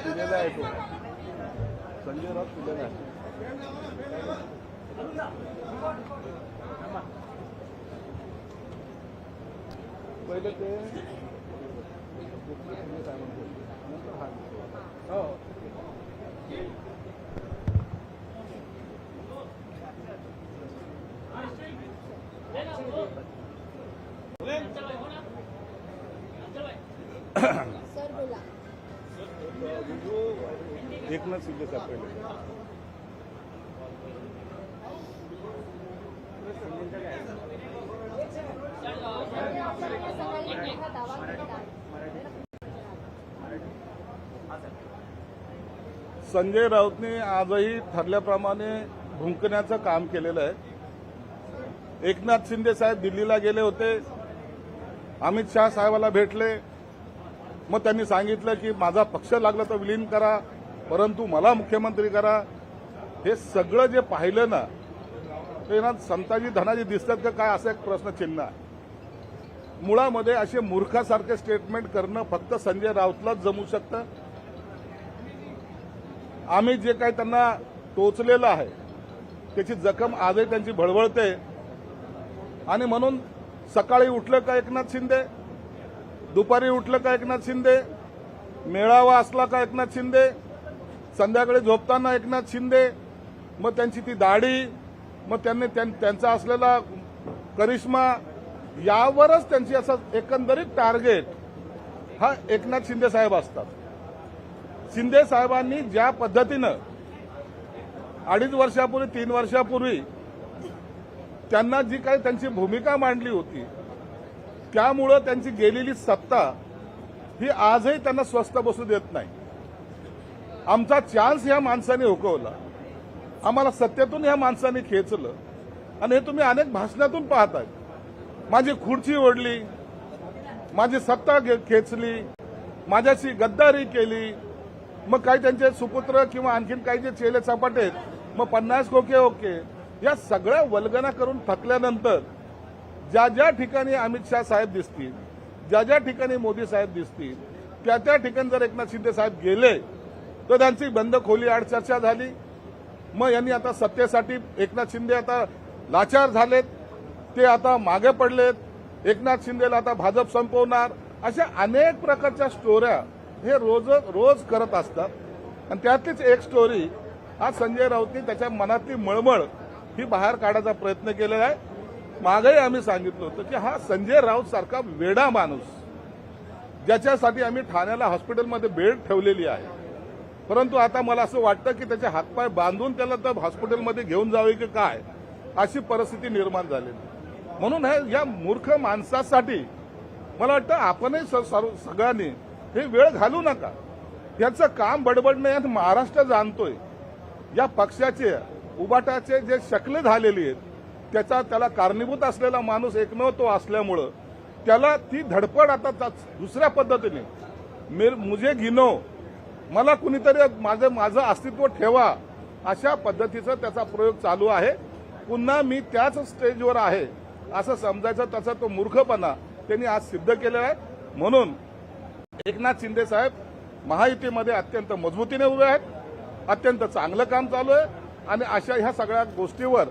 दिलेला आहे तो संजय राऊत दिलेला आहे. पहिले ते हो सर बोला. एकनाथ शिंदे साहेब पहिले संजय राऊतने आजही ठरल्याप्रमाणे भुंकण्याचं काम केलेलं आहे. एकनाथ शिंदे साहेब दिल्लीला गेले होते, अमित शहा साहेबाला भेटले, मग त्यांनी सांगितलं की माझा पक्ष लागला तर विलीन करा, परंतु मला मुख्यमंत्री करा. हे सगळं जे पाहिलं ना ते ना संताजी धनाजी दिसतात का काय असं एक प्रश्नचिन्ह आहे. मुळामध्ये असे मूर्खासारखे स्टेटमेंट करणं फक्त संजय राऊतलाच जमू शकतं. आम्ही जे काही त्यांना टोचलेलं आहे त्याची जखम आजही त्यांची भळवळते. आणि म्हणून सकाळी उठलं का एकनाथ शिंदे, दुपारी उठलं का एकनाथ शिंदे, मेळावा असला का एकनाथ शिंदे, संध्याकाळी झोपताना एकनाथ शिंदे, मग त्यांची ती दाढी, मग त्यांनी त्यांचा असलेला करिश्मा, यावरच त्यांची असं एकंदरीत टार्गेट हा एकनाथ शिंदे साहेब असतात. शिंदे साहेबांनी ज्या पद्धतीनं 2.5 वर्षापूर्वी 3 वर्षापूर्वी त्यांना जी काही त्यांची भूमिका मांडली होती त्यामुळं त्यांची गेलेली सत्ता ही आजही त्यांना स्वस्थ बसू देत नाही. आमचा चान्स ह्या माणसाने हुकवला, आम्हाला सत्तेतून ह्या माणसाने खेचलं आणि हे तुम्ही अनेक भाषणातून पाहताय. माझी खुर्ची ओढली, माझी सत्ता खेचली, माझ्याशी गद्दारी केली, मग काही त्यांचे सुपुत्र किंवा आणखीन काही जे चेले चपाटेत मग 50 खोके ओके, या सगळ्या वल्गना करून थकल्यानंतर ज्या ज्या ठिकाणी अमित शहा साहेब दिसतील, ज्या ज्या ठिकाणी मोदी साहेब दिसतील, त्या त्या ठिकाणी जर एकनाथ शिंदे साहेब गेले तर त्यांची बंद खोली आड चर्चा झाली. मग यांनी आता सत्तेसाठी एकनाथ शिंदे आता लाचार झालेत, ते आता मागे पडलेत, एकनाथ शिंदेला आता भाजप संपवणार, अशा अनेक प्रकारच्या स्टोऱ्या हे रोज करत असतात. आणि त्यातलीच एक स्टोरी आज संजय राऊतनी त्याच्या मनातली मळमळ ही बाहेर काढायचा प्रयत्न केलेला आहे. मागेही आम्ही सांगितलं होतं की हा संजय राऊत सारखा वेडा माणूस, ज्याच्यासाठी आम्ही ठाण्याला हॉस्पिटलमध्ये बेड ठेवलेली आहे, परंतु आता मला असं वाटतं की त्याचे हातपाय बांधून त्याला तर हॉस्पिटलमध्ये घेऊन जावे की काय अशी परिस्थिती निर्माण झालेली. म्हणून या मूर्ख माणसासाठी मला वाटतं आपणही सगळ्यांनी हे वेळ घालू नका. त्याचं काम बडबडणं यात महाराष्ट्र जाणतोय. या पक्षाचे उबाटाचे जे शकले झालेली आहेत त्याला कारणीभूत असलेला माणूस एकमेव तो असल्यामुळं त्याला ती धडपड आता दुसऱ्या पद्धतीने मुझे गिनो, मला कुणीतरी माझं अस्तित्व ठेवा, अशा पद्धतीचा त्याचा प्रयोग चालू आहे. पुन्हा मी त्याच स्टेजवर आहे असं समजायचा त्याचा तो मूर्खपणा त्यांनी आज सिद्ध केलेला आहे. म्हणून एकनाथ शिंदे साहेब महायुतीमध्ये अत्यंत मजबूतीने उभे आहेत, अत्यंत चांगलं काम चालू आहे आणि अशा ह्या सगळ्या गोष्टीवर